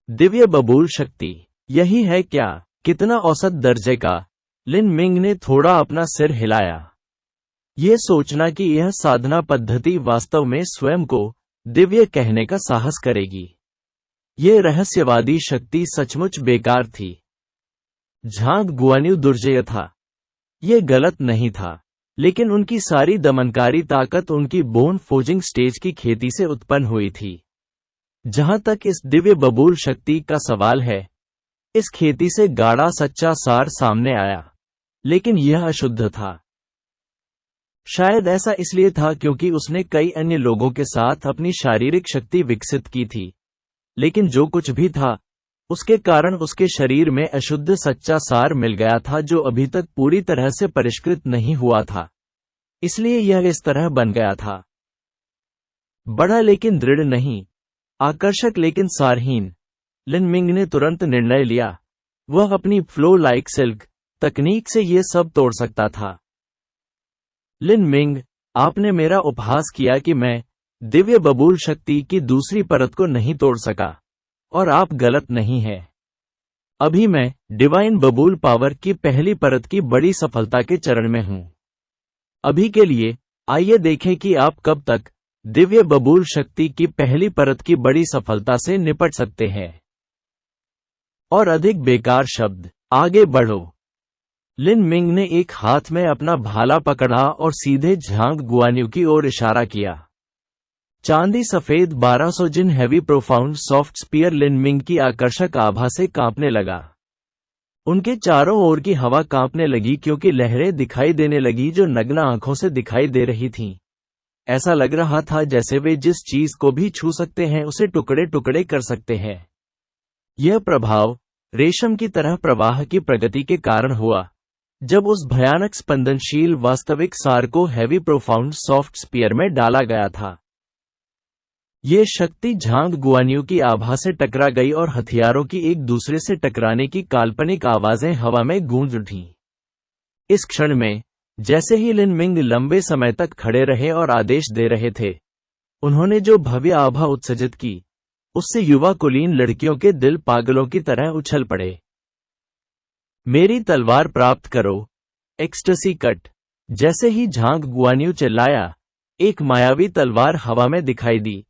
दिव्य बबूल शक्ति, यही है क्या? कितना औसत दर्जे का? लिन मिंग ने थोड़ा अपना सिर हिलाया। यह सोचना कि यह साधना पद्धति वास्तव में स्वयं को दिव्य कहने का साहस करेगी, यह रहस्यवादी शक्ति सचमुच बेकार थी। झांग गुआन्यू दुर्जेय था, यह गलत नहीं था, लेकिन उनकी सारी दमनकारी ताकत उनकी बोन फोजिंग स्टेज की खेती से उत्पन्न हुई थी। जहां तक इस दिव्य बबूल शक्ति का सवाल है, इस खेती से गाढ़ा सच्चा सार सामने आया, लेकिन यह अशुद्ध था। शायद ऐसा इसलिए था क्योंकि उसने कई अन्य लोगों के साथ अपनी शारीरिक शक्ति विकसित की थी, लेकिन जो कुछ भी था, उसके कारण उसके शरीर में अशुद्ध सच्चा सार मिल गया था जो अभी तक पूरी तरह से परिष्कृत नहीं हुआ था, इसलिए यह इस तरह बन गया था। बड़ा लेकिन दृढ़ नहीं, आकर्षक लेकिन सारहीन। लिन मिंग ने तुरंत निर्णय लिया, वह अपनी फ्लो लाइक सिल्क तकनीक से यह सब तोड़ सकता था। लिन मिंग, आपने मेरा उपहास किया कि मैं दिव्य बबूल शक्ति की दूसरी परत को नहीं तोड़ सका, और आप गलत नहीं हैं। अभी मैं डिवाइन बबूल पावर की पहली परत की बड़ी सफलता के चरण में हूं। अभी के लिए आइए देखें कि आप कब तक दिव्य बबूल शक्ति की पहली परत की बड़ी सफलता से निपट सकते हैं। और अधिक बेकार शब्द, आगे बढ़ो। लिन मिंग ने एक हाथ में अपना भाला पकड़ा और सीधे झांग गुआन्यू की ओर इशारा किया। चांदी सफेद 1200 जिन हैवी प्रोफाउंड सॉफ्ट स्पीयर लिन मिंग की आकर्षक आभा से कांपने लगा। उनके चारों ओर की हवा कांपने लगी क्योंकि लहरें दिखाई देने लगी जो नग्न आंखों से दिखाई दे रही थीं। ऐसा लग रहा था जैसे वे जिस चीज को भी छू सकते हैं उसे टुकड़े टुकड़े कर सकते हैं। यह प्रभाव रेशम की तरह प्रवाह की प्रगति के कारण हुआ, जब उस भयानक स्पंदनशील वास्तविक सार को हैवी प्रोफाउंड सॉफ्ट स्पीयर में डाला गया था। यह शक्ति झांग गुआन्यू की आभा से टकरा गई और हथियारों की एक दूसरे से टकराने की काल्पनिक आवाजें हवा में गूंज उठीं। इस क्षण में, जैसे ही लिन मिंग लंबे समय तक खड़े रहे और आदेश दे रहे थे, उन्होंने जो भव्य आभा उत्सर्जित की, उससे युवा कुलीन लड़कियों के दिल पागलों की तरह उछल पड़े। मेरी तलवार प्राप्त करो, एक्सटसी कट। जैसे ही झांग गुआन्यू चिल्लाया, एक मायावी तलवार हवा में दिखाई दी,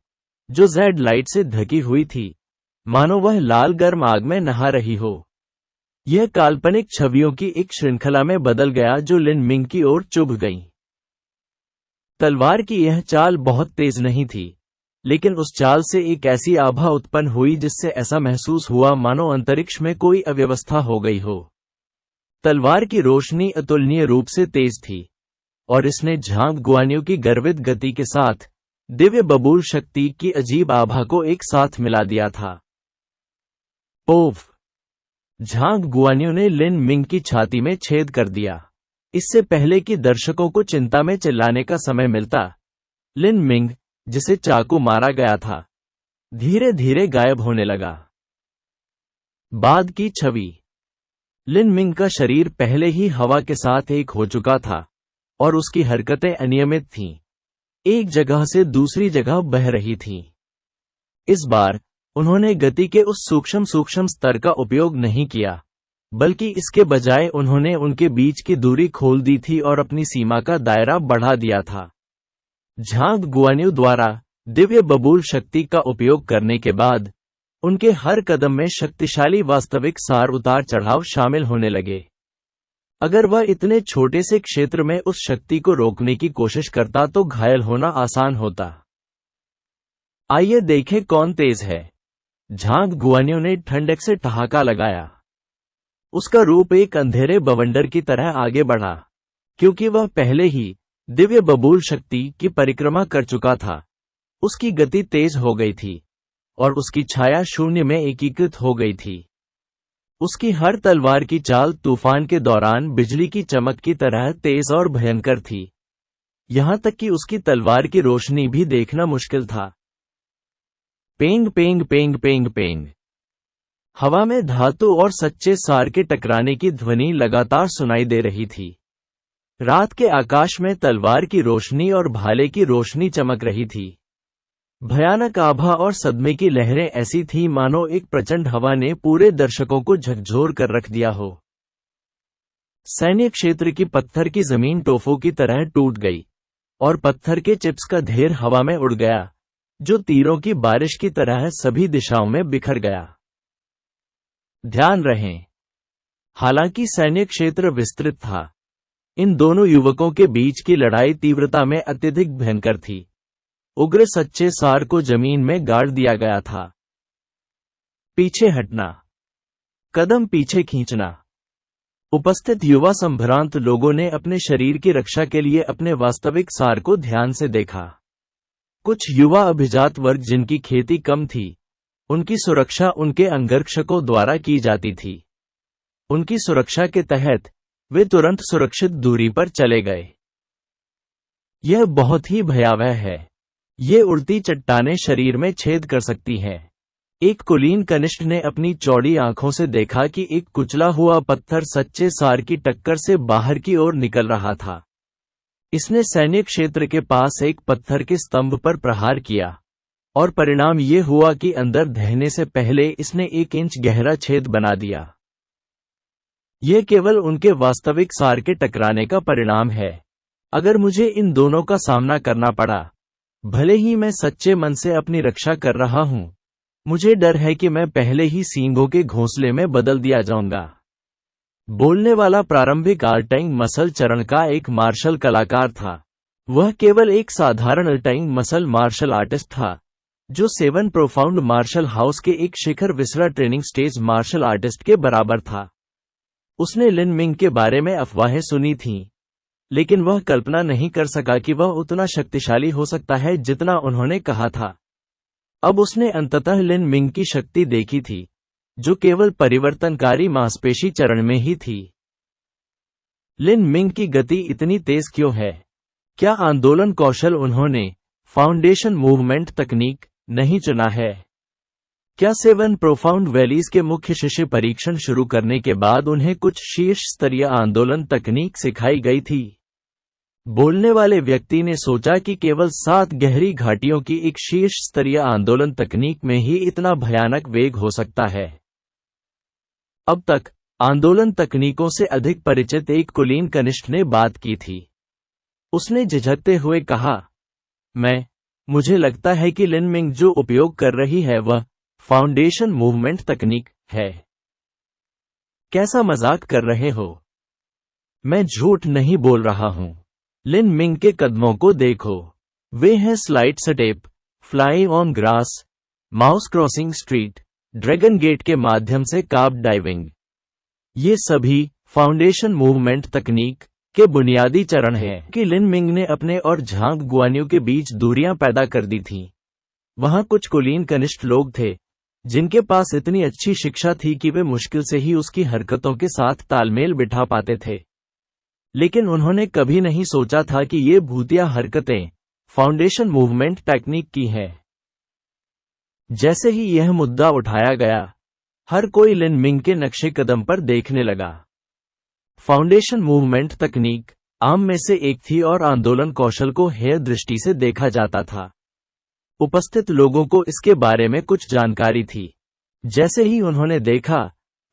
जो जेड लाइट से ढकी हुई थी, मानो वह लाल गर्म आग में नहा रही हो। यह काल्पनिक छवियों की एक श्रृंखला में बदल गया जो लिन मिंग की ओर चुभ गई। तलवार की यह चाल बहुत तेज नहीं थी, लेकिन उस चाल से एक ऐसी आभा उत्पन्न हुई जिससे ऐसा महसूस हुआ मानो अंतरिक्ष में कोई अव्यवस्था हो गई हो। तलवार की रोशनी अतुलनीय रूप से तेज थी, और इसने झांग गुआन्यू की गर्वित गति के साथ दिव्य बबूल शक्ति की अजीब आभा को एक साथ मिला दिया था। ओफ! झांग गुआन्यू ने लिन मिंग की छाती में छेद कर दिया। इससे पहले कि दर्शकों को चिंता में चिल्लाने का समय मिलता, लिन मिंग, जिसे चाकू मारा गया था, धीरे धीरे गायब होने लगा। बाद की छवि। लिन मिंग का शरीर पहले ही हवा के साथ एक हो चुका था, और उसकी हरकतें अनियमित थीं, एक जगह से दूसरी जगह बह रही थीं। इस बार उन्होंने गति के उस सूक्ष्म स्तर का उपयोग नहीं किया, बल्कि इसके बजाय उन्होंने उनके बीच की दूरी खोल दी थी और अपनी सीमा का दायरा बढ़ा दिया था। झांग गुआन्यू द्वारा दिव्य बबूल शक्ति का उपयोग करने के बाद, उनके हर कदम में शक्तिशाली वास्तविक सार उतार चढ़ाव शामिल होने लगे। अगर वह इतने छोटे से क्षेत्र में उस शक्ति को रोकने की कोशिश करता तो घायल होना आसान होता। आइए देखें कौन तेज है। झांग गुआन्यू ने ठंडक से ठहाका लगाया। उसका रूप एक अंधेरे बवंडर की तरह आगे बढ़ा, क्योंकि वह पहले ही दिव्य बबूल शक्ति की परिक्रमा कर चुका था। उसकी गति तेज हो गई थी, और उसकी छाया शून्य में एकीकृत हो गई थी। उसकी हर तलवार की चाल तूफान के दौरान बिजली की चमक की तरह तेज और भयंकर थी, यहां तक कि उसकी तलवार की रोशनी भी देखना मुश्किल था। पेंग पेंग पेंग पेंग पेंग। हवा में धातु और सच्चे सार के टकराने की ध्वनि लगातार सुनाई दे रही थी। रात के आकाश में तलवार की रोशनी और भाले की रोशनी चमक रही थी। भयानक आभा और सदमे की लहरें ऐसी थीं मानो एक प्रचंड हवा ने पूरे दर्शकों को झकझोर कर रख दिया हो। सैन्य क्षेत्र की पत्थर की जमीन टोफू की तरह टूट गई और पत्थर के चिप्स का ढेर हवा में उड़ गया, जो तीरों की बारिश की तरह सभी दिशाओं में बिखर गया। ध्यान रहे, हालांकि सैन्य क्षेत्र विस्तृत था, इन दोनों युवकों के बीच की लड़ाई तीव्रता में अत्यधिक भयंकर थी। उग्र सच्चे सार को जमीन में गाड़ दिया गया था। पीछे हटना, कदम पीछे खींचना। उपस्थित युवा संभ्रांत लोगों ने अपने शरीर की रक्षा के लिए अपने वास्तविक सार को ध्यान से देखा। कुछ युवा अभिजात वर्ग जिनकी खेती कम थी, उनकी सुरक्षा उनके अंगरक्षकों द्वारा की जाती थी। उनकी सुरक्षा के तहत वे तुरंत सुरक्षित दूरी पर चले गए। यह बहुत ही भयावह है। ये उड़ती चट्टानें शरीर में छेद कर सकती हैं। एक कुलीन कनिष्ठ ने अपनी चौड़ी आंखों से देखा कि एक कुचला हुआ पत्थर सच्चे सार की टक्कर से बाहर की ओर निकल रहा था। इसने सैन्य क्षेत्र के पास एक पत्थर के स्तंभ पर प्रहार किया और परिणाम ये हुआ कि अंदर दहने से पहले इसने 1 इंच गहरा छेद बना दिया। यह केवल उनके वास्तविक सार के टकराने का परिणाम है। अगर मुझे इन दोनों का सामना करना पड़ा, भले ही मैं सच्चे मन से अपनी रक्षा कर रहा हूं, मुझे डर है कि मैं पहले ही सींगों के घोंसले में बदल दिया जाऊंगा। बोलने वाला प्रारंभिक आर्टाइंग मसल चरण का एक मार्शल कलाकार था। वह केवल एक साधारण अल्टाइंग मसल मार्शल आर्टिस्ट था, जो 7 प्रोफाउंड मार्शल हाउस के एक शिखर विसरा ट्रेनिंग स्टेज मार्शल आर्टिस्ट के बराबर था। उसने लिन मिंग के बारे में अफवाहें सुनी थीं, लेकिन वह कल्पना नहीं कर सका कि वह उतना शक्तिशाली हो सकता है जितना उन्होंने कहा था। अब उसने अंततः लिन मिंग की शक्ति देखी थी, जो केवल परिवर्तनकारी मांसपेशी चरण में ही थी। लिन मिंग की गति इतनी तेज क्यों है? क्या आंदोलन कौशल उन्होंने फाउंडेशन मूवमेंट तकनीक नहीं चुना है? क्या 7 प्रोफाउंड वैलीज के मुख्य शिष्य परीक्षण शुरू करने के बाद उन्हें कुछ शीर्ष स्तरीय आंदोलन तकनीक सिखाई गई थी? बोलने वाले व्यक्ति ने सोचा कि केवल 7 गहरी घाटियों की एक शीर्ष स्तरीय आंदोलन तकनीक में ही इतना भयानक वेग हो सकता है। अब तक आंदोलन तकनीकों से अधिक परिचित एक कुलीन कनिष्ठ ने बात की थी। उसने झिझकते हुए कहा, मुझे लगता है कि लिन मिंग जो उपयोग कर रही है वह फाउंडेशन मूवमेंट तकनीक है। कैसा मजाक कर रहे हो? मैं झूठ नहीं बोल रहा हूं। लिन मिंग के कदमों को देखो। वे हैं slide step, fly on grass, mouse crossing street, dragon gate के माध्यम से कार्ब डाइविंग। ये सभी फाउंडेशन मूवमेंट तकनीक के बुनियादी चरण हैं कि लिन मिंग ने अपने और झांग गुआनियों के बीच दूरियां पैदा कर दी थीं। वहां कुछ कुलीन कनिष्ठ लोग थे जिनके पास इतनी अच्छी शिक्षा थी कि वे मुश्किल से ही उसकी हरकतों के साथ तालमेल बिठा पाते थे, लेकिन उन्होंने कभी नहीं सोचा था कि ये भूतिया हरकतें फाउंडेशन मूवमेंट टेक्निक की हैं। जैसे ही यह मुद्दा उठाया गया, हर कोई लिन मिंग के नक्शे कदम पर देखने लगा। फाउंडेशन मूवमेंट तकनीक आम में से एक थी और आंदोलन कौशल को हेय दृष्टि से देखा जाता था। उपस्थित लोगों को इसके बारे में कुछ जानकारी थी। जैसे ही उन्होंने देखा,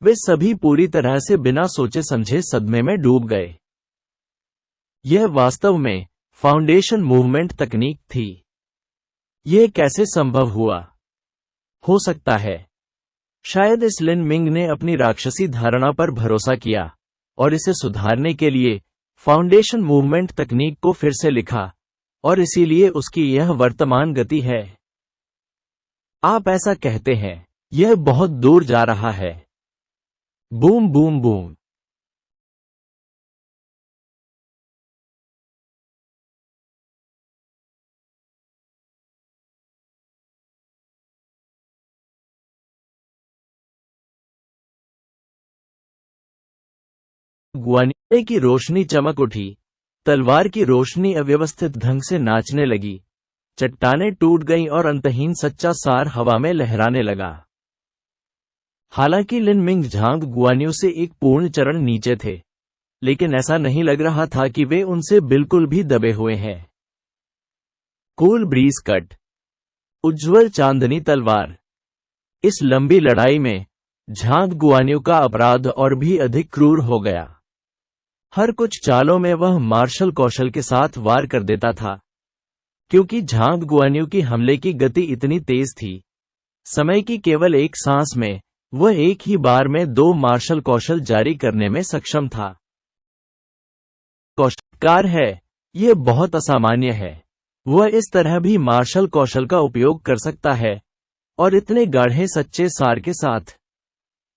वे सभी पूरी तरह से बिना सोचे समझे सदमे में डूब गए। यह वास्तव में फाउंडेशन मूवमेंट तकनीक थी। यह कैसे संभव हुआ? हो सकता है शायद इस लिन मिंग ने अपनी राक्षसी धारणा पर भरोसा किया और इसे सुधारने के लिए फाउंडेशन मूवमेंट तकनीक को फिर से लिखा, और इसीलिए उसकी यह वर्तमान गति है। आप ऐसा कहते हैं, यह बहुत दूर जा रहा है। Boom boom boom. गुआनिये की रोशनी चमक उठी, तलवार की रोशनी अव्यवस्थित ढंग से नाचने लगी, चट्टानें टूट गईं और अंतहीन सच्चा सार हवा में लहराने लगा। हालांकि लिन मिंग झांग गुआनियों से एक पूर्ण चरण नीचे थे, लेकिन ऐसा नहीं लग रहा था कि वे उनसे बिल्कुल भी दबे हुए हैं। Cool breeze cut. उज्ज्वल चांदनी तलवार। इस लंबी लड़ाई में झांग गुआन्यू का अपराध और भी अधिक क्रूर हो गया। हर कुछ चालों में वह मार्शल कौशल के साथ वार कर देता था। क्योंकि झांग गुआन्यू की हमले की गति इतनी तेज थी, समय की केवल एक सांस में वह एक ही बार में 2 मार्शल कौशल जारी करने में सक्षम था। कौशलकार है, यह बहुत असामान्य है। वह इस तरह भी मार्शल कौशल का उपयोग कर सकता है, और इतने गाढ़े सच्चे सार के साथ।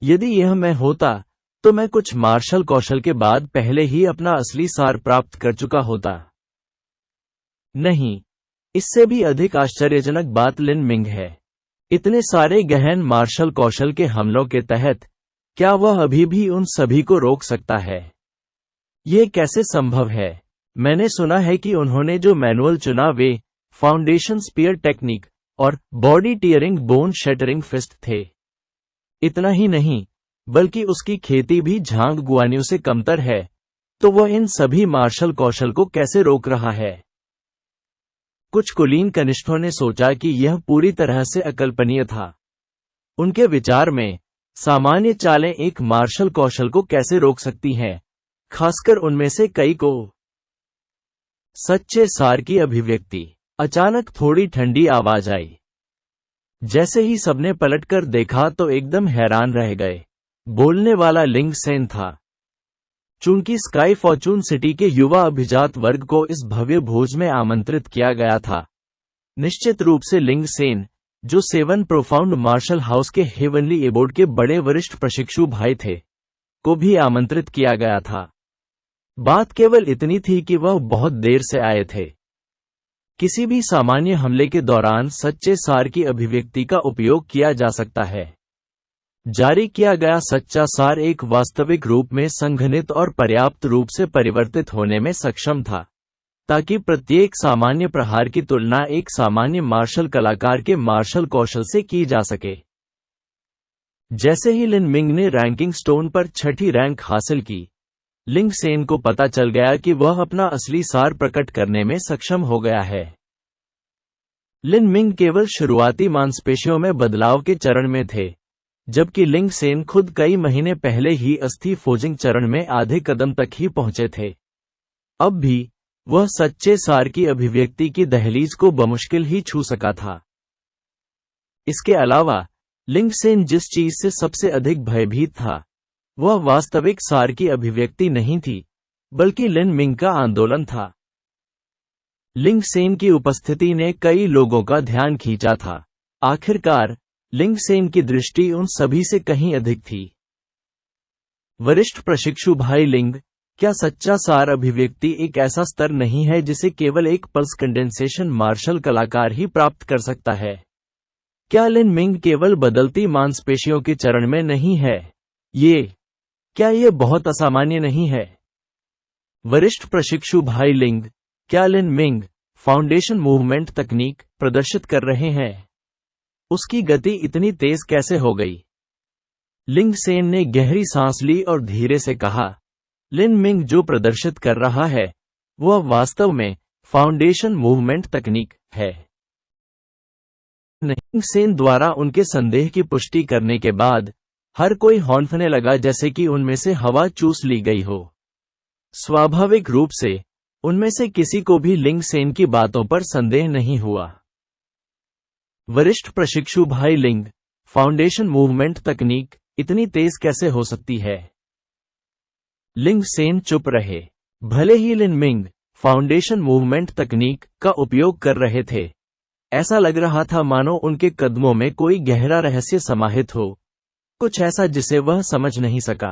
यदि यह मैं होता तो मैं कुछ मार्शल कौशल के बाद पहले ही अपना असली सार प्राप्त कर चुका होता। नहीं, इससे भी अधिक आश्चर्यजनक बात लिन मिंग है। इतने सारे गहन मार्शल कौशल के हमलों के तहत क्या वह अभी भी उन सभी को रोक सकता है? यह कैसे संभव है? मैंने सुना है कि उन्होंने जो मैनुअल चुना वे फाउंडेशन स्पीयर टेक्निक और body tearing bone shattering fist थे। इतना ही नहीं, बल्कि उसकी खेती भी झांग गुआन्यू से कमतर है। तो वह इन सभी मार्शल कौशल को कैसे रोक रहा है? कुछ कुलीन कनिष्ठों ने सोचा कि यह पूरी तरह से अकल्पनीय था। उनके विचार में सामान्य चालें एक मार्शल कौशल को कैसे रोक सकती हैं, खासकर उनमें से कई को। सच्चे सार की अभिव्यक्ति। अचानक थोड़ी ठंडी आवाज आई। जैसे ही सबने पलटकर देखा तो एकदम हैरान रह गए। बोलने वाला लिंग सेन था। चूंकि स्काई फॉर्चून सिटी के युवा अभिजात वर्ग को इस भव्य भोज में आमंत्रित किया गया था, निश्चित रूप से लिंग सेन, जो 7 प्रोफाउंड मार्शल हाउस के हेवनली एबोर्ड के बड़े वरिष्ठ प्रशिक्षु भाई थे, को भी आमंत्रित किया गया था। बात केवल इतनी थी कि वह बहुत देर से आए थे। किसी भी सामान्य हमले के दौरान सच्चे सार की अभिव्यक्ति का उपयोग किया जा सकता है। जारी किया गया सच्चा सार एक वास्तविक रूप में संघनित और पर्याप्त रूप से परिवर्तित होने में सक्षम था, ताकि प्रत्येक सामान्य प्रहार की तुलना एक सामान्य मार्शल कलाकार के मार्शल कौशल से की जा सके। जैसे ही लिन मिंग ने रैंकिंग स्टोन पर 6ठी रैंक हासिल की, लिंग सेन को पता चल गया कि वह अपना असली सार प्रकट करने में सक्षम हो गया है। लिन मिंग केवल शुरुआती मांसपेशियों में बदलाव के चरण में थे, जबकि लिंग सेन खुद कई महीने पहले ही अस्थि फोजिंग चरण में आधे कदम तक ही पहुंचे थे। अब भी वह सच्चे सार की अभिव्यक्ति की दहलीज को बमुश्किल ही छू सका था। इसके अलावा लिंग सेन जिस चीज से सबसे अधिक भयभीत था, वह वास्तविक सार की अभिव्यक्ति नहीं थी, बल्कि लिन मिंग का आंदोलन था। लिंग सेन की उपस्थिति ने कई लोगों का ध्यान खींचा था। आखिरकार लिंग सेन की दृष्टि उन सभी से कहीं अधिक थी। वरिष्ठ प्रशिक्षु भाई लिंग, क्या सच्चा सार अभिव्यक्ति एक ऐसा स्तर नहीं है जिसे केवल एक पल्स कंडेंसेशन मार्शल कलाकार ही प्राप्त कर सकता है? क्या लिन मिंग केवल बदलती मांसपेशियों के चरण में नहीं है? क्या ये बहुत असामान्य नहीं है? वरिष्ठ प्रशिक्षु भाई लिंग, क्या लिन मिंग फाउंडेशन मूवमेंट तकनीक प्रदर्शित कर रहे हैं? उसकी गति इतनी तेज कैसे हो गई? लिंग सेन ने गहरी सांस ली और धीरे से कहा, लिन मिंग जो प्रदर्शित कर रहा है, वह वास्तव में फाउंडेशन मूवमेंट तकनीक है। लिंग सेन द्वारा उनके संदेह की पुष्टि करने के बाद हर कोई हौंफने लगा, जैसे कि उनमें से हवा चूस ली गई हो। स्वाभाविक रूप से उनमें से किसी को भी लिंग सेन की बातों पर संदेह नहीं हुआ। वरिष्ठ प्रशिक्षु भाई लिंग, फाउंडेशन मूवमेंट तकनीक इतनी तेज कैसे हो सकती है? लिंग सेन चुप रहे। भले ही लिन मिंग फाउंडेशन मूवमेंट तकनीक का उपयोग कर रहे थे, ऐसा लग रहा था मानो उनके कदमों में कोई गहरा रहस्य समाहित हो, कुछ ऐसा जिसे वह समझ नहीं सका।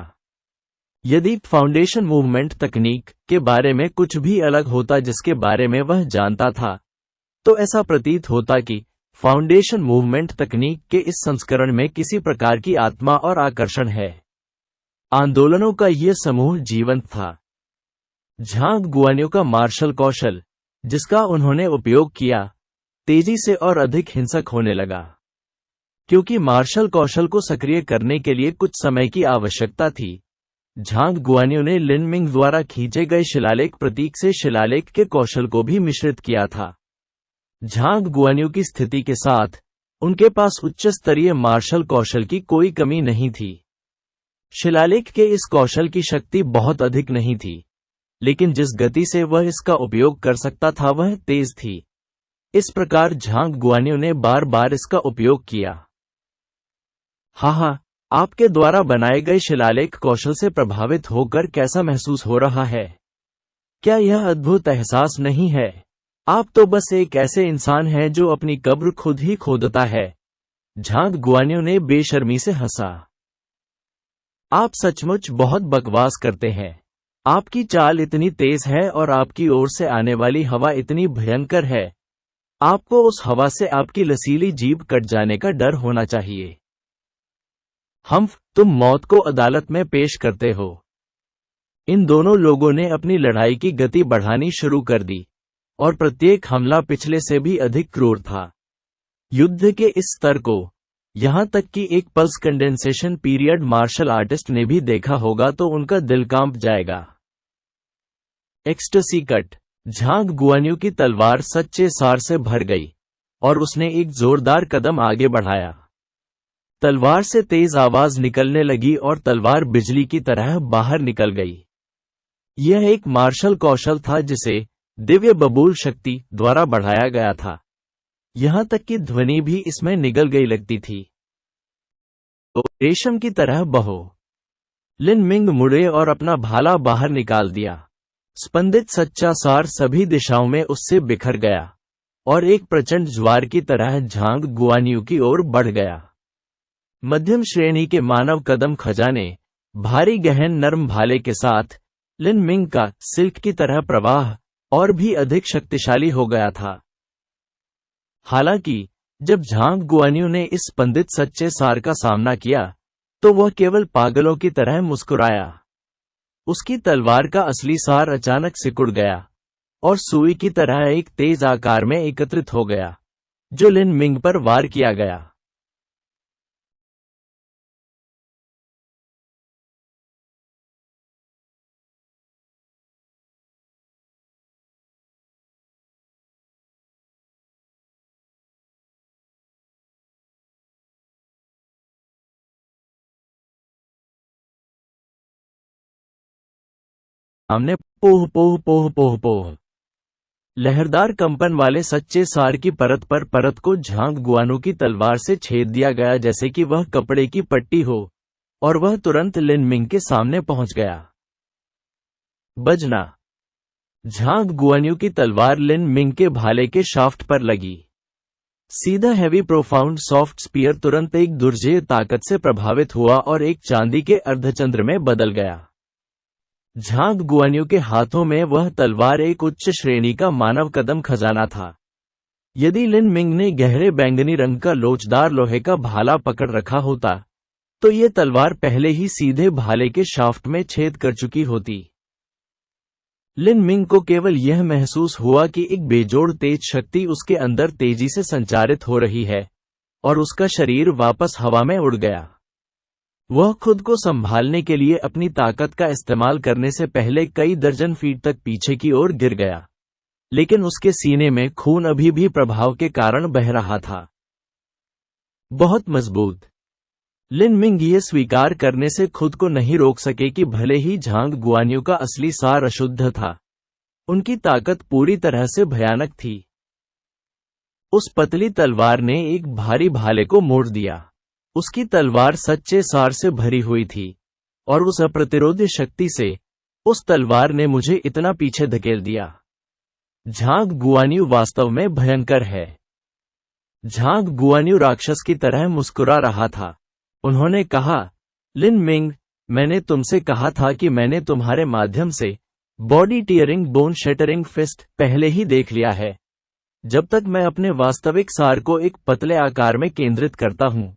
यदि फाउंडेशन मूवमेंट तकनीक के बारे में कुछ भी अलग होता जिसके बारे में वह जानता था, तो ऐसा प्रतीत होता कि फाउंडेशन मूवमेंट तकनीक के इस संस्करण में किसी प्रकार की आत्मा और आकर्षण है। आंदोलनों का यह समूह जीवंत था। झांग गुआन्यू का मार्शल कौशल, जिसका उन्होंने उपयोग किया, तेजी से और अधिक हिंसक होने लगा। क्योंकि मार्शल कौशल को सक्रिय करने के लिए कुछ समय की आवश्यकता थी, झांग गुआन्यू ने लिन मिंग द्वारा खींचे गए शिलालेख प्रतीक से शिलालेख के कौशल को भी मिश्रित किया था। झांग गुआन्यू की स्थिति के साथ उनके पास उच्च स्तरीय मार्शल कौशल की कोई कमी नहीं थी। शिलालेख के इस कौशल की शक्ति बहुत अधिक नहीं थी, लेकिन जिस गति से वह इसका उपयोग कर सकता था वह तेज थी। इस प्रकार झांग गुआन्यू ने बार बार इसका उपयोग किया। हाँ, आपके द्वारा बनाए गए शिलालेख कौशल से प्रभावित होकर कैसा महसूस हो रहा है? क्या यह अद्भुत एहसास नहीं है? आप तो बस एक ऐसे इंसान हैं जो अपनी कब्र खुद ही खोदता है। झांग गुआन्यू ने बेशर्मी से हंसा। आप सचमुच बहुत बकवास करते हैं। आपकी चाल इतनी तेज है और आपकी ओर से आने वाली हवा इतनी भयंकर है। आपको उस हवा से आपकी लसीली जीभ कट जाने का डर होना चाहिए। तुम मौत को अदालत में पेश करते हो। इन दोनों लोगों ने अपनी लड़ाई की गति बढ़ानी शुरू कर दी, और प्रत्येक हमला पिछले से भी अधिक क्रूर था। युद्ध के इस स्तर को, यहां तक कि एक pulse condensation period martial artist ने भी देखा होगा तो उनका दिल कांप जाएगा। Ecstasy cut. झांग गुआन्यू की तलवार सच्चे सार से भर गई, और उसने एक जोरदार कदम आगे बढ़ाया। तलवार से तेज आवाज निकलने लगी और तलवार बिजली की तरह बाहर निकल गई। यह एक मार्शल कौशल था जिसे दिव्य बबूल शक्ति द्वारा बढ़ाया गया था। यहां तक कि ध्वनि भी इसमें निगल गई लगती थी। तो रेशम की तरह बहो। लिन मिंग मुड़े और अपना भाला बाहर निकाल दिया। स्पंदित सच्चा सार सभी दिशाओं में उससे बिखर गया, और एक प्रचंड ज्वार की तरह झांग गुआन्यू की ओर बढ़ गया। मध्यम श्रेणी के मानव कदम खजाने, भारी गहन नरम भाले के साथ, लिन मिंग का सिल्क की तरह प्रवाह और भी अधिक शक्तिशाली हो गया था। हालांकि जब झांग गुआन्यू ने इस स्पंदित सच्चे सार का सामना किया, तो वह केवल पागलों की तरह मुस्कुराया। उसकी तलवार का असली सार अचानक सिकुड़ गया, और सुई की तरह एक तेज आकार में एकत्रित हो गया, जो लिन मिंग पर वार किया गया। हमने पोह पोह पोह पोह पोह लहरदार कंपन वाले सच्चे सार की परत पर परत को झांग गुआन्यू की तलवार से छेद दिया गया जैसे कि वह कपड़े की पट्टी हो, और वह तुरंत लिन मिंग के सामने पहुंच गया। बजना। झांग गुआन्यू की तलवार लिन मिंग के भाले के शाफ्ट पर लगी। सीधा हैवी प्रोफाउंड सॉफ्ट स्पीयर तुरंत एक दुर्जेय ताकत से प्रभावित हुआ और एक चांदी के अर्धचंद्र में बदल गया। झांग गुआन्यू के हाथों में वह तलवार एक उच्च श्रेणी का मानव कदम खजाना था। यदि लिन मिंग ने गहरे बैंगनी रंग का लोचदार लोहे का भाला पकड़ रखा होता, तो ये तलवार पहले ही सीधे भाले के शाफ्ट में छेद कर चुकी होती। लिन मिंग को केवल यह महसूस हुआ कि एक बेजोड़ तेज शक्ति उसके अंदर तेजी से संचारित हो रही है, और उसका शरीर वापस हवा में उड़ गया। वह खुद को संभालने के लिए अपनी ताकत का इस्तेमाल करने से पहले कई दर्जन फीट तक पीछे की ओर गिर गया, लेकिन उसके सीने में खून अभी भी प्रभाव के कारण बह रहा था। बहुत मजबूत। लिन मिंग ये स्वीकार करने से खुद को नहीं रोक सके कि भले ही झांग गुआन्यू का असली सार अशुद्ध था, उनकी ताकत पूरी तरह से भयानक थी। उस पतली तलवार ने एक भारी भाले को मोड़ दिया। उसकी तलवार सच्चे सार से भरी हुई थी, और उस अप्रतिरोध्य शक्ति से उस तलवार ने मुझे इतना पीछे धकेल दिया। झांग गुआन्यू वास्तव में भयंकर है। झांग गुआन्यू राक्षस की तरह मुस्कुरा रहा था। उन्होंने कहा, लिन मिंग, मैंने तुमसे कहा था कि मैंने तुम्हारे माध्यम से body tearing bone shattering fist पहले ही देख लिया है। जब तक मैं अपने वास्तविक सार को एक पतले आकार में केंद्रित करता हूं,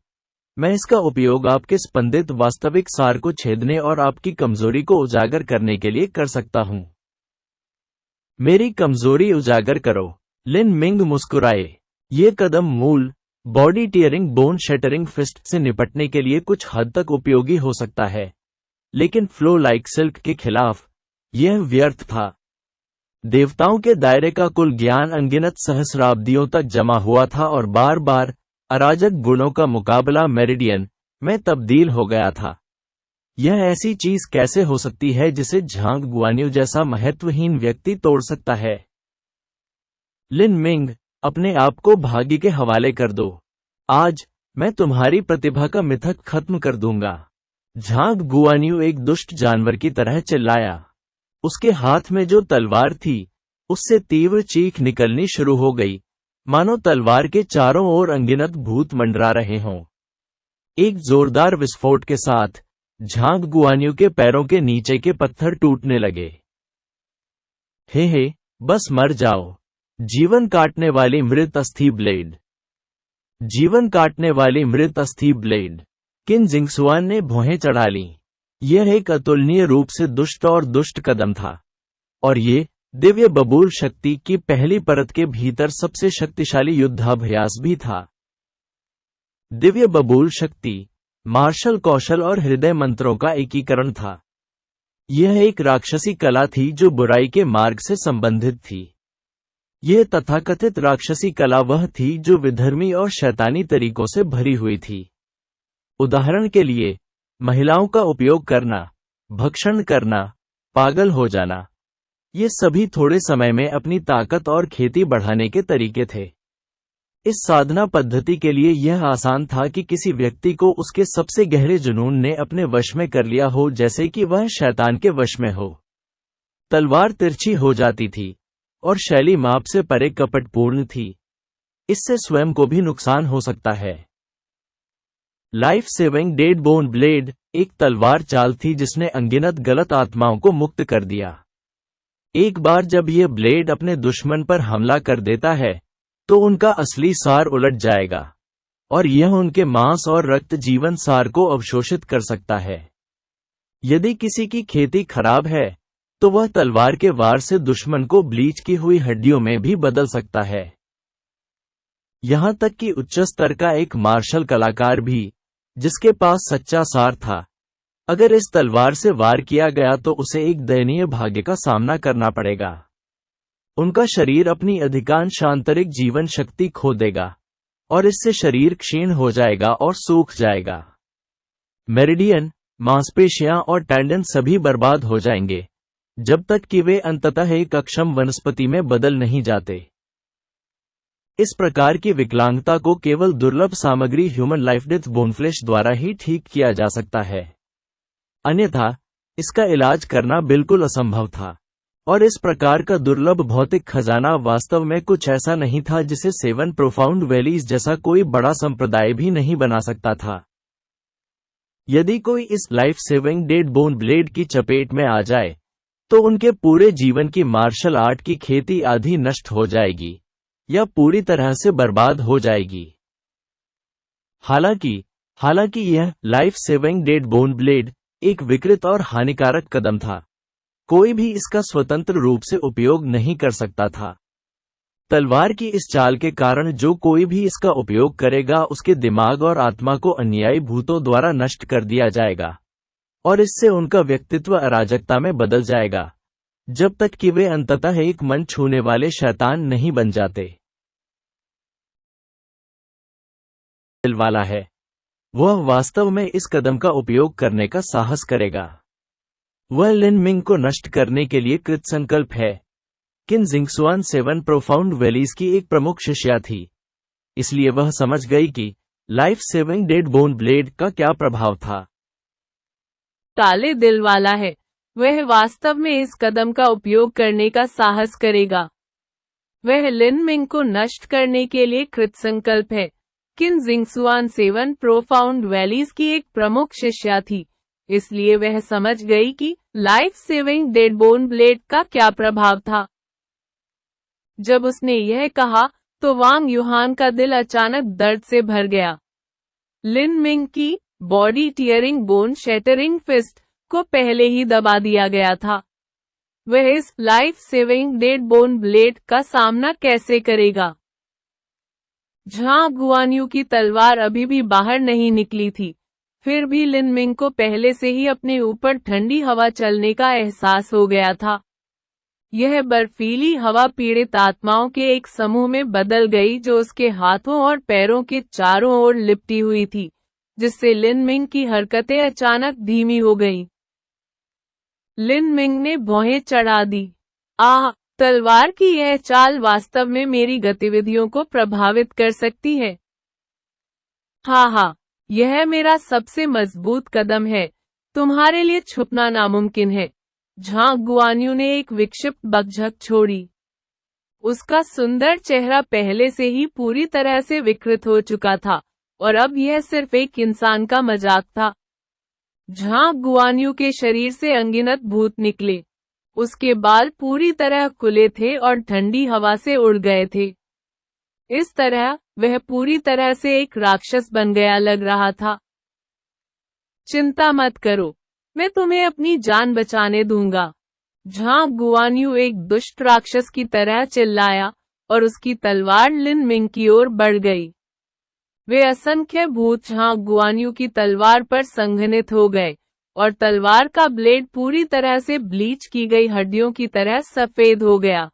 मैं इसका उपयोग आपके स्पंदित वास्तविक सार को छेदने और आपकी कमजोरी को उजागर करने के लिए कर सकता हूं। मेरी कमजोरी उजागर करो। लिन मिंग मुस्कुराए। ये कदम मूल body tearing bone shattering fist से निपटने के लिए कुछ हद तक उपयोगी हो सकता है, लेकिन फ्लो लाइक सिल्क के खिलाफ यह व्यर्थ था। देवताओं के दायरे का कुल ज्ञान अनगिनत सहस्राब्दियों तक जमा हुआ था और बार बार अराजक गुणों का मुकाबला मेरिडियन में तब्दील हो गया था। यह ऐसी चीज कैसे हो सकती है जिसे झांग गुआन्यू जैसा महत्वहीन व्यक्ति तोड़ सकता है? लिन मिंग, अपने आप को भाग्य के हवाले कर दो। आज मैं तुम्हारी प्रतिभा का मिथक खत्म कर दूंगा। झांग गुआन्यू एक दुष्ट जानवर की तरह चिल्लाया। उसके हाथ में जो तलवार थी, उससे तीव्र चीख निकलनी शुरू हो गई, मानो तलवार के चारों ओर अनगिनत भूत मंडरा रहे हों। एक जोरदार विस्फोट के साथ झांग गुआन्यू के पैरों के नीचे के पत्थर टूटने लगे। हे, बस मर जाओ। जीवन काटने वाली मृत अस्थि ब्लेड। जीवन काटने वाली मृत अस्थि ब्लेड। किन जिंगसुआन ने भौहें चढ़ा लीं। यह एक अतुलनीय रूप से दुष्ट और दुष्ट कदम था, और ये दिव्य बबूल शक्ति की पहली परत के भीतर सबसे शक्तिशाली युद्धाभ्यास भी था। दिव्य बबूल शक्ति मार्शल कौशल और हृदय मंत्रों का एकीकरण था। यह एक राक्षसी कला थी जो बुराई के मार्ग से संबंधित थी। यह तथाकथित राक्षसी कला वह थी जो विधर्मी और शैतानी तरीकों से भरी हुई थी। उदाहरण के लिए, महिलाओं का उपयोग करना, भक्षण करना, पागल हो जाना, ये सभी थोड़े समय में अपनी ताकत और खेती बढ़ाने के तरीके थे। इस साधना पद्धति के लिए यह आसान था कि किसी व्यक्ति को उसके सबसे गहरे जुनून ने अपने वश में कर लिया हो, जैसे कि वह शैतान के वश में हो। तलवार तिरछी हो जाती थी और शैली माप से परे कपटपूर्ण थी। इससे स्वयं को भी नुकसान हो सकता है। Life saving dead bone blade एक तलवार चाल थी जिसने अनगिनत गलत आत्माओं को मुक्त कर दिया। एक बार जब यह ब्लेड अपने दुश्मन पर हमला कर देता है, तो उनका असली सार उलट जाएगा, और यह उनके मांस और रक्त जीवन सार को अवशोषित कर सकता है। यदि किसी की खेती खराब है, तो वह तलवार के वार से दुश्मन को ब्लीच की हुई हड्डियों में भी बदल सकता है। यहां तक कि उच्च स्तर का एक मार्शल कलाकार भी, जिसके पास सच्चा सार था, अगर इस तलवार से वार किया गया तो उसे एक दयनीय भाग्य का सामना करना पड़ेगा। उनका शरीर अपनी अधिकांश आंतरिक जीवन शक्ति खो देगा, और इससे शरीर क्षीण हो जाएगा और सूख जाएगा। मेरिडियन, मांसपेशियां और टेंडन सभी बर्बाद हो जाएंगे, जब तक कि वे अंततः एक अक्षम वनस्पति में बदल नहीं जाते। इस प्रकार की विकलांगता को केवल दुर्लभ सामग्री ह्यूमन लाइफ डेथ बोनफ्लेश द्वारा ही ठीक किया जा सकता है, अन्यथा इसका इलाज करना बिल्कुल असंभव था। और इस प्रकार का दुर्लभ भौतिक खजाना वास्तव में कुछ ऐसा नहीं था जिसे 7 प्रोफाउंड वैलीज जैसा कोई बड़ा संप्रदाय भी नहीं बना सकता था। यदि कोई इस life saving dead bone blade की चपेट में आ जाए, तो उनके पूरे जीवन की मार्शल आर्ट की खेती आधी नष्ट हो जाएगी या पूरी तरह से बर्बाद हो जाएगी। हालांकि यह life saving dead bone blade एक विकृत और हानिकारक कदम था। कोई भी इसका स्वतंत्र रूप से उपयोग नहीं कर सकता था। तलवार की इस चाल के कारण जो कोई भी इसका उपयोग करेगा, उसके दिमाग और आत्मा को अन्यायी भूतों द्वारा नष्ट कर दिया जाएगा, और इससे उनका व्यक्तित्व अराजकता में बदल जाएगा, जब तक कि वे अंततः एक मन छूने वाले शैतान नहीं बन जाते। दिल वाला है, वह वास्तव में इस कदम का उपयोग करने का साहस करेगा। वह लिन मिंग को नष्ट करने के लिए कृतसंकल्प है। किन जिंगसुआन 7 प्रोफाउंड वैलीज की एक प्रमुख शिष्या थी, इसलिए वह समझ गई कि life saving dead bone blade का क्या प्रभाव था। काले दिल वाला है, वह वास्तव में इस कदम का उपयोग करने का साहस करेगा। वह लिन मिंग को नष्ट करने के लिए कृतसंकल्प है। किन जिंगसुआन 7 प्रोफाउंड वैलीज की एक प्रमुख शिष्या थी, इसलिए वह समझ गई कि life saving dead bone blade का क्या प्रभाव था। जब उसने यह कहा, तो वांग यूहान का दिल अचानक दर्द से भर गया। लिन मिंग की body tearing bone shattering fist को पहले ही दबा दिया गया था। वह इस life saving dead bone blade का सामना कैसे करेगा? झांग गुआन्यू की तलवार अभी भी बाहर नहीं निकली थी, फिर भी लिन मिंग को पहले से ही अपने ऊपर ठंडी हवा चलने का एहसास हो गया था। यह बर्फीली हवा पीड़ित आत्माओं के एक समूह में बदल गई जो उसके हाथों और पैरों के चारों ओर लिपटी हुई थी, जिससे लिन मिंग की हरकतें अचानक धीमी हो गईं। लिन मिंग ने भौहें चढ़ा दी। आह, तलवार की यह चाल वास्तव में मेरी गतिविधियों को प्रभावित कर सकती है। हाँ, यह मेरा सबसे मजबूत कदम है। तुम्हारे लिए छुपना नामुमकिन है। झांग गुआन्यू ने एक विक्षिप्त बकझक छोड़ी। उसका सुंदर चेहरा पहले से ही पूरी तरह से विकृत हो चुका था, और अब यह सिर्फ एक इंसान का मजाक था। झांग गुआन्यू के शरीर से अनगिनत भूत निकले। उसके बाल पूरी तरह खुले थे और ठंडी हवा से उड़ गए थे। इस तरह वह पूरी तरह से एक राक्षस बन गया लग रहा था। चिंता मत करो, मैं तुम्हें अपनी जान बचाने दूंगा। झांग गुआन्यू एक दुष्ट राक्षस की तरह चिल्लाया, और उसकी तलवार लिन मिंग की ओर बढ़ गई। वे असंख्य भूत झांग गुआन्यू की तलवार पर संघनित हो गए, और तलवार का ब्लेड पूरी तरह से ब्लीच की गई हड्डियों की तरह सफेद हो गया।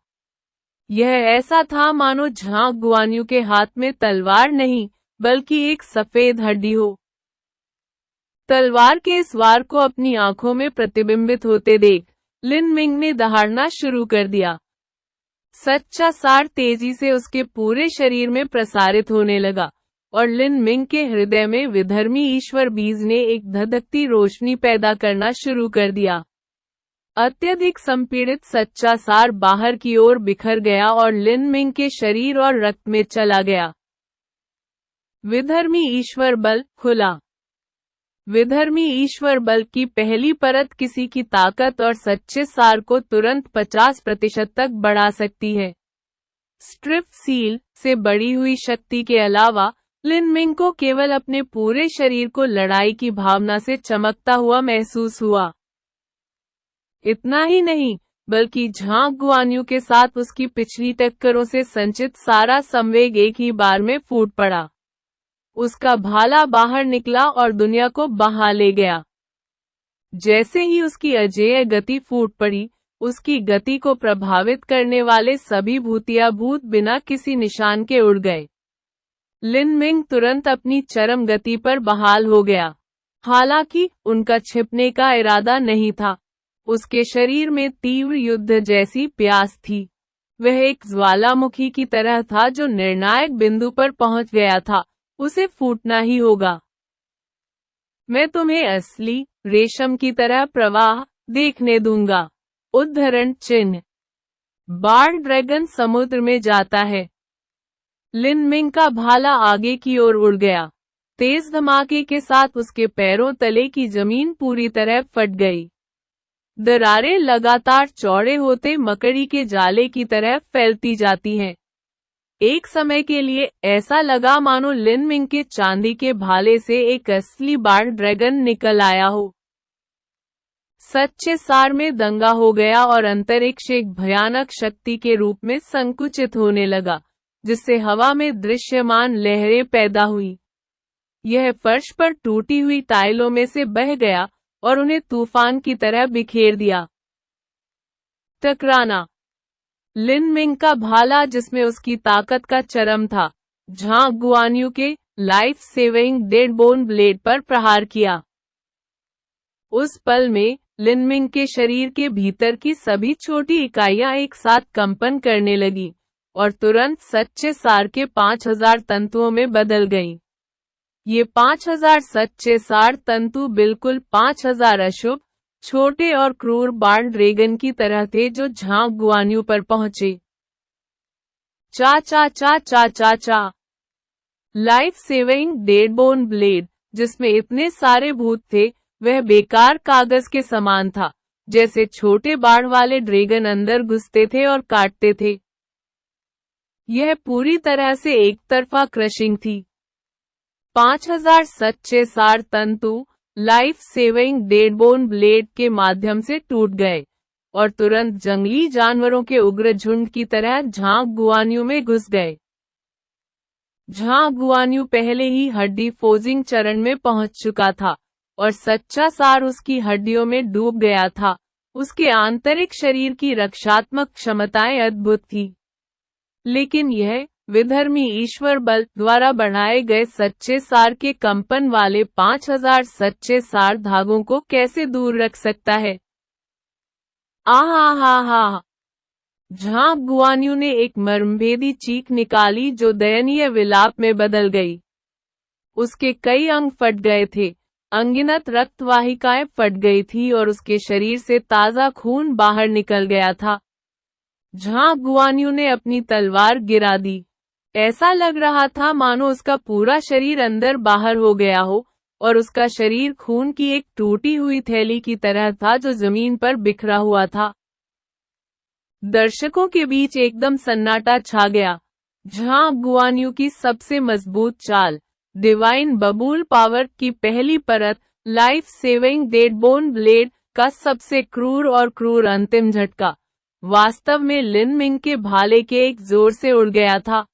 यह ऐसा था मानो झांग गुआन्यू के हाथ में तलवार नहीं, बल्कि एक सफेद हड्डी हो। तलवार के इस वार को अपनी आंखों में प्रतिबिंबित होते देख लिन मिंग ने दहाड़ना शुरू कर दिया। सच्चा सार तेजी से उसके पूरे शरीर में प्रसारित होने लगा, और लिन मिंग के हृदय में विधर्मी ईश्वर बीज ने एक धधकती रोशनी पैदा करना शुरू कर दिया। अत्यधिक संपीड़ित सच्चा सार बाहर की ओर बिखर गया और लिन मिंग के शरीर और रक्त में चला गया। विधर्मी ईश्वर बल खुला। विधर्मी ईश्वर बल की पहली परत किसी की ताकत और सच्चे सार को तुरंत 50% तक बढ़ा सकती है। स्ट्रिप सील से बढ़ी हुई शक्ति के अलावा लिन मिंग को केवल अपने पूरे शरीर को लड़ाई की भावना से चमकता हुआ महसूस हुआ। इतना ही नहीं, बल्कि झांग गुआन्यू के साथ उसकी पिछली टक्करों से संचित सारा संवेग एक ही बार में फूट पड़ा। उसका भाला बाहर निकला और दुनिया को बहा ले गया। जैसे ही उसकी अजेय गति फूट पड़ी, उसकी गति को प्रभावित करने वाले सभी भूतिया भूत बिना किसी निशान के उड़ गए। लिन मिंग तुरंत अपनी चरम गति पर बहाल हो गया। हालांकि उनका छिपने का इरादा नहीं था। उसके शरीर में तीव्र युद्ध जैसी प्यास थी। वह एक ज्वालामुखी की तरह था जो निर्णायक बिंदु पर पहुंच गया था। उसे फूटना ही होगा। मैं तुम्हें असली रेशम की तरह प्रवाह देखने दूंगा। उद्धरण चिन्ह। बार्ड ड्रैगन समुद्र में जाता है। लिन मिंग का भाला आगे की ओर उड़ गया। तेज धमाके के साथ उसके पैरों तले की जमीन पूरी तरह फट गई। दरारें लगातार चौड़े होते मकड़ी के जाले की तरह फैलती जाती हैं। एक समय के लिए ऐसा लगा मानो लिन मिंग के चांदी के भाले से एक असली बार्ड ड्रैगन निकल आया हो। सच्चे सार में दंगा हो गया और अंतरिक्ष एक भयानक शक्ति के रूप में संकुचित होने लगा, जिससे हवा में दृश्यमान लहरें पैदा हुई। यह फर्श पर टूटी हुई टाइलों में से बह गया और उन्हें तूफान की तरह बिखेर दिया। टकराना। लिन मिंग का भाला, जिसमें उसकी ताकत का चरम था, झांग गुआन्यू के life saving dead bone blade पर प्रहार किया। उस पल में लिन मिंग के शरीर के भीतर की सभी छोटी इकाइयां एक साथ कंपन करने लगी और तुरंत सच्चे सार के 5000 तंतुओं में बदल गईं। ये 5000 सच्चे सार तंतु बिल्कुल 5000 अशुभ, छोटे और क्रूर बार्ड ड्रैगन की तरह थे जो झांग गुआन्यू पर पहुंचे। चा चा चा चा चा चा। Life saving dead bone blade, जिसमें इतने सारे भूत थे, वह बेकार कागज के समान था, जैसे छोटे बाढ़ वाले ड्रैगन अंदर घुसते थे और काटते थे। यह पूरी तरह से एक तरफा क्रशिंग थी। 5000 सच्चे सार तंतु life saving dead bone blade के माध्यम से टूट गए और तुरंत जंगली जानवरों के उग्र झुंड की तरह झांग गुआन्यू में घुस गए। झांग गुआन्यू पहले ही हड्डी फोजिंग चरण में पहुंच चुका था और सच्चा सार उसकी हड्डियों में डूब गया था, उसके आंतरिक शरीर की रक्षात्मक क्षमताएं अद्भुत थी। लेकिन यह विधर्मी ईश्वर बल द्वारा बढ़ाए गए सच्चे सार के कंपन वाले 5000 सच्चे सार धागों को कैसे दूर रख सकता है? आहा! झांग गुआन्यू ने एक मर्मभेदी चीख निकाली जो दयनीय विलाप में बदल गई। उसके कई अंग फट गए थे, अनगिनत रक्तवाहिकाएं फट गई थी और उसके शरीर से ताजा खून बाहर निकल गया था। झांग गुआन्यू ने अपनी तलवार गिरा दी। ऐसा लग रहा था मानो उसका पूरा शरीर अंदर बाहर हो गया हो और उसका शरीर खून की एक टूटी हुई थैली की तरह था जो जमीन पर बिखरा हुआ था। दर्शकों के बीच एकदम सन्नाटा छा गया। झांग गुआन्यू की सबसे मजबूत चाल, डिवाइन बबूल पावर की पहली परत, लाइफ सेविंग डेडबोन ब्लेड का सबसे क्रूर और क्रूर अंतिम झटका, वास्तव में लिन मिंग के भाले के एक जोर से उड़ गया था।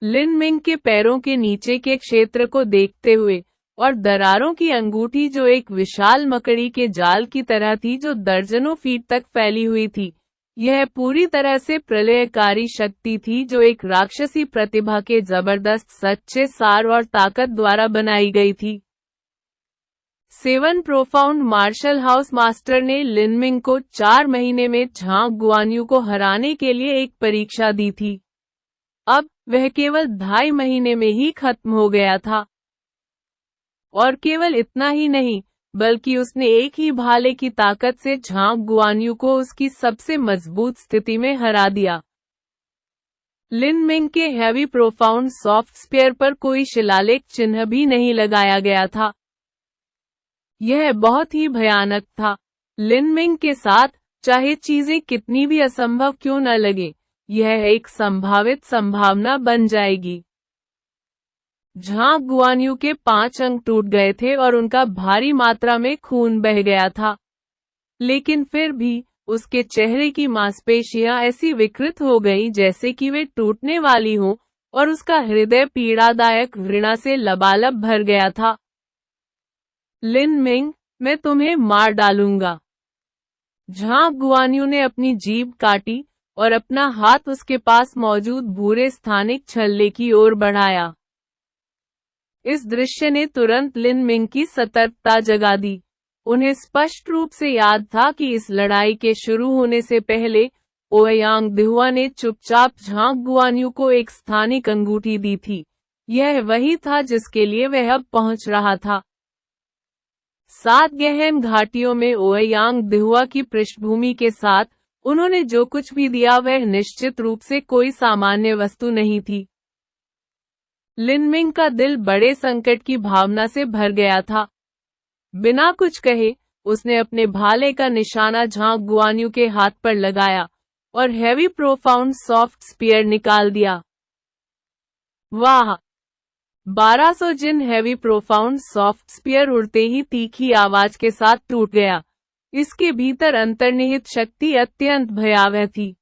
लिन मिंग के पैरों के नीचे के क्षेत्र को देखते हुए और दरारों की अंगूठी जो एक विशाल मकड़ी के जाल की तरह थी जो दर्जनों फीट तक फैली हुई थी, यह पूरी तरह से प्रलयकारी शक्ति थी जो एक राक्षसी प्रतिभा के जबरदस्त सच्चे सार और ताकत द्वारा बनाई गई थी। 7 प्रोफाउंड मार्शल हाउस मास्टर ने लिन मिंग को 4 महीने में झांग गुआन्यू को हराने के लिए एक परीक्षा दी थी। अब वह केवल 2.5 महीने में ही खत्म हो गया था। और केवल इतना ही नहीं, बल्कि उसने एक ही भाले की ताकत से झांग गुआन्यू को उसकी सबसे मजबूत स्थिति में हरा दिया। लिन मिंग के हैवी प्रोफाउंड सॉफ्ट स्पेयर पर कोई शिलालेख चिन्ह भी नहीं लगाया गया था। यह बहुत ही भयानक था। लिन मिंग के साथ, चाहे चीजें कितनी भी असंभव क्यों न लगे, यह एक संभावित संभावना बन जाएगी। झांग गुआन्यू के 5 अंग टूट गए थे और उनका भारी मात्रा में खून बह गया था। लेकिन फिर भी, उसके चेहरे की मांसपेशियां ऐसी विकृत हो गईं जैसे कि वे टूटने वाली हों, और उसका हृदय पीड़ादायक घृणा से लबालब भर गया था। लिन मिंग, मैं तुम्हें मार डालूंगा। झांग गुआन्यू ने अपनी जीभ काटी और अपना हाथ उसके पास मौजूद भूरे स्थानिक छल्ले की ओर बढ़ाया। इस दृश्य ने तुरंत लिन मिंग की सतर्कता जगा दी। उन्हें स्पष्ट रूप से याद था कि इस लड़ाई के शुरू होने से पहले ओयांग दिहुआ ने चुपचाप झांग गुआन्यू को एक स्थानिक अंगूठी दी थी। यह वही था जिसके लिए वह अब पहुंच रहा था। 7 गहन घाटियों में ओयांग दिहुआ की पृष्ठभूमि के साथ उन्होंने जो कुछ भी दिया वह निश्चित रूप से कोई सामान्य वस्तु नहीं थी। लिन मिंग का दिल बड़े संकट की भावना से भर गया था। बिना कुछ कहे, उसने अपने भाले का निशाना झांग गुआन्यू के हाथ पर लगाया और हैवी प्रोफाउंड सॉफ्ट स्पीयर निकाल दिया। वाह! 1200 जिन हैवी प्रोफाउंड सॉफ्ट स्पीयर उड़ते ही तीखी आवाज के साथ टूट गया। इसके भीतर अंतर्निहित शक्ति अत्यंत भयावह थी।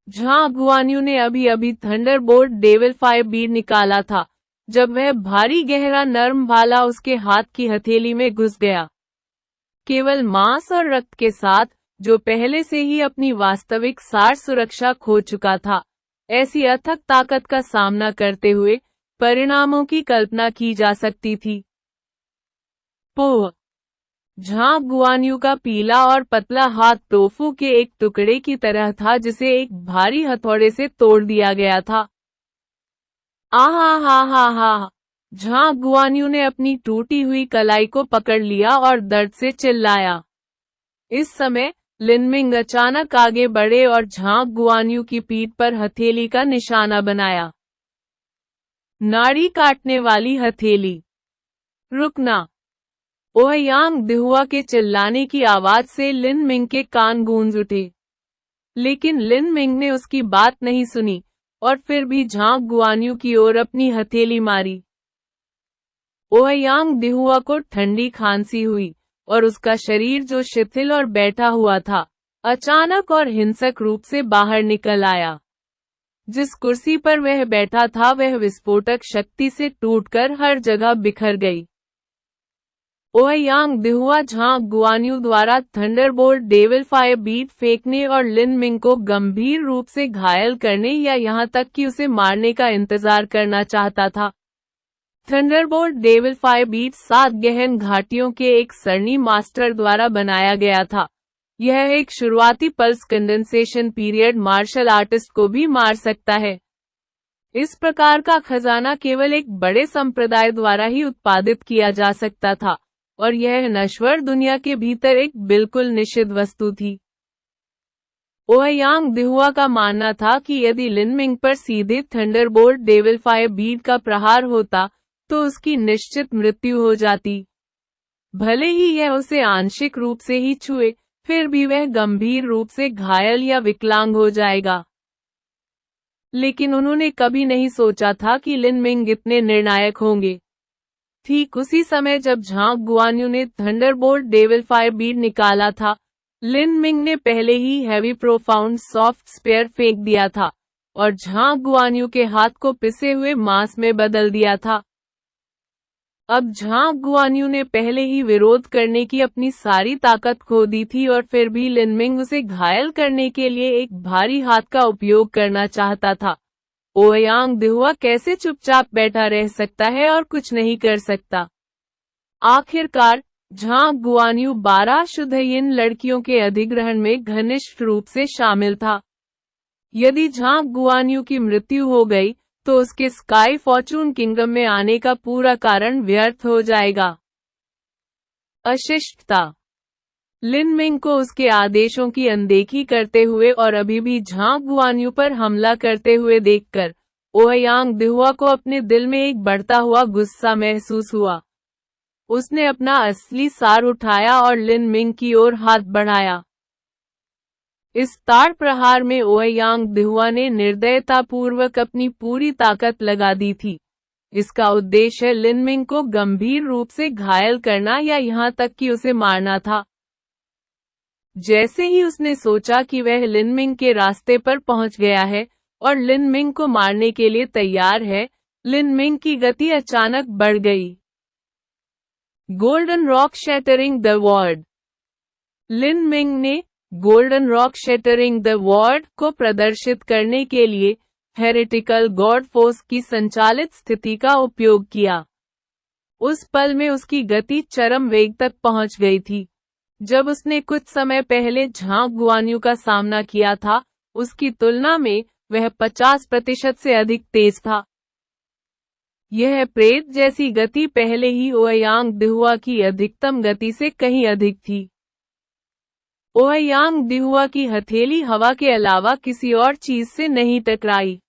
झांग गुआन्यू ने अभी थंडरबोल्ट डेविल 5 बीड निकाला था, जब वह भारी गहरा नर्म भाला उसके हाथ की हथेली में घुस गया। केवल मांस और रक्त के साथ, जो पहले से ही अपनी वास्तविक सार सुरक्षा खो चुका था, ऐसी अथक ताकत का सामना करते हुए परिणामों की कल्पना की जा सकती थी। पोह! झांग गुआन्यू का पीला और पतला हाथ टोफू के एक टुकड़े की तरह था जिसे एक भारी हथौड़े से तोड़ दिया गया था। आहा! झांग गुआन्यू ने अपनी टूटी हुई कलाई को पकड़ लिया और दर्द से चिल्लाया। इस समय, लिन मिंग अचानक आगे बढ़े और झांग गुआन्यू की पीठ पर हथेली का निशाना बनाया। नाड़ी काटने वाली हथेली। रुकना! ओयांग दिहुआ के चिल्लाने की आवाज से लिन मिंग के कान गूंज उठे। लेकिन लिन मिंग ने उसकी बात नहीं सुनी और फिर भी झांग गुआन्यू की ओर अपनी हथेली मारी। ओयांग दिहुआ को ठंडी खांसी हुई और उसका शरीर जो शिथिल और बैठा हुआ था, अचानक और हिंसक रूप से बाहर निकल आया। जिस कुर्सी पर वह बैठा था वह विस्फोटक शक्ति से टूटकर हर जगह बिखर गई। ओयांग दिहुआ झांग गुआन्यू द्वारा थंडरबोल्ट डेविल फायर बीट फेंकने और लिन मिंग को गंभीर रूप से घायल करने या यहां तक कि उसे मारने का इंतजार करना चाहता था। थंडरबोल्ट डेविल फायर बीट 7 गहन घाटियों के एक सरनी मास्टर द्वारा बनाया गया था। यह एक शुरुआती pulse condensation period martial artist को भी मार सकता है। इस प्रकार का खजाना केवल एक बड़े संप्रदाय द्वारा ही उत्पादित किया जा सकता था, और यह नश्वर दुनिया के भीतर एक बिल्कुल निषिद्ध वस्तु थी। ओयांग दिहुआ का मानना था कि यदि लिन मिंग पर सीधे थंडरबोल्ट डेविल फायर बीट का प्रहार होता तो उसकी निश्चित मृत्यु हो जाती। भले ही यह उसे आंशिक रूप से ही छुए, फिर भी वह गंभीर रूप से घायल या विकलांग हो जाएगा। लेकिन उन्होंने कभी नहीं सोचा था कि लिन मिंग इतने निर्णायक होंगे। ठीक उसी समय जब झांग गुआन्यू ने थंडरबोल्ट डेविल फायर बीट निकाला था, लिन मिंग ने पहले ही हैवी प्रोफाउंड सॉफ्ट स्पेयर फेंक दिया था और झांग गुआन्यू के हाथ को पिसे हुए मांस में बदल दिया था। अब झांग गुआन्यू ने पहले ही विरोध करने की अपनी सारी ताकत खो दी थी और फिर भी लिन मिंग उसे घायल करने के लिए एक भारी हाथ का उपयोग करना चाहता था। ओयांग दिहुआ कैसे चुपचाप बैठा रह सकता है और कुछ नहीं कर सकता। आखिरकार झांग गुआन्यू 12 शुद्धयिन लड़कियों के अधिग्रहण में घनिष्ठ रूप से शामिल था। यदि झांग गुआन्यू की मृत्यु हो गई तो उसके स्काई फॉर्चून किंगडम में आने का पूरा कारण व्यर्थ हो जाएगा। अशिष्टता। लिन मिंग को उसके आदेशों की अनदेखी करते हुए और अभी भी झांग गुआन्यू पर हमला करते हुए देखकर ओयांग दिहुआ को अपने दिल में एक बढ़ता हुआ गुस्सा महसूस हुआ। उसने अपना असली सार उठाया और लिन मिंग की ओर हाथ बढ़ाया। इस ताड़ प्रहार में ओयांग दिहुआ ने निर्दयतापूर्वक अपनी पूरी ताकत लगा दी थी। इसका उद्देश्य लिन मिंग को गंभीर रूप से घायल करना या यहां तक कि उसे मारना था। जैसे ही उसने सोचा कि वह लिन मिंग के रास्ते पर पहुंच गया है और लिन मिंग को मारने के लिए तैयार है, लिन मिंग की गति अचानक बढ़ गई। Golden Rock Shattering the World. Lin Ming ने Golden Rock Shattering the World को प्रदर्शित करने के लिए हेरेटिकल गॉड फोर्स की संचालित स्थिति का उपयोग किया। उस पल में उसकी गति चरम वेग तक पहुंच गई थी। जब उसने कुछ समय पहले झांग गुआन्यू का सामना किया था, उसकी तुलना में वह 50% से अधिक तेज था। यह प्रेत जैसी गति पहले ही ओयांग दिहुआ की अधिकतम गति से कहीं अधिक थी। ओयांग दिहुआ की हथेली हवा के अलावा किसी और चीज से नहीं टकराई।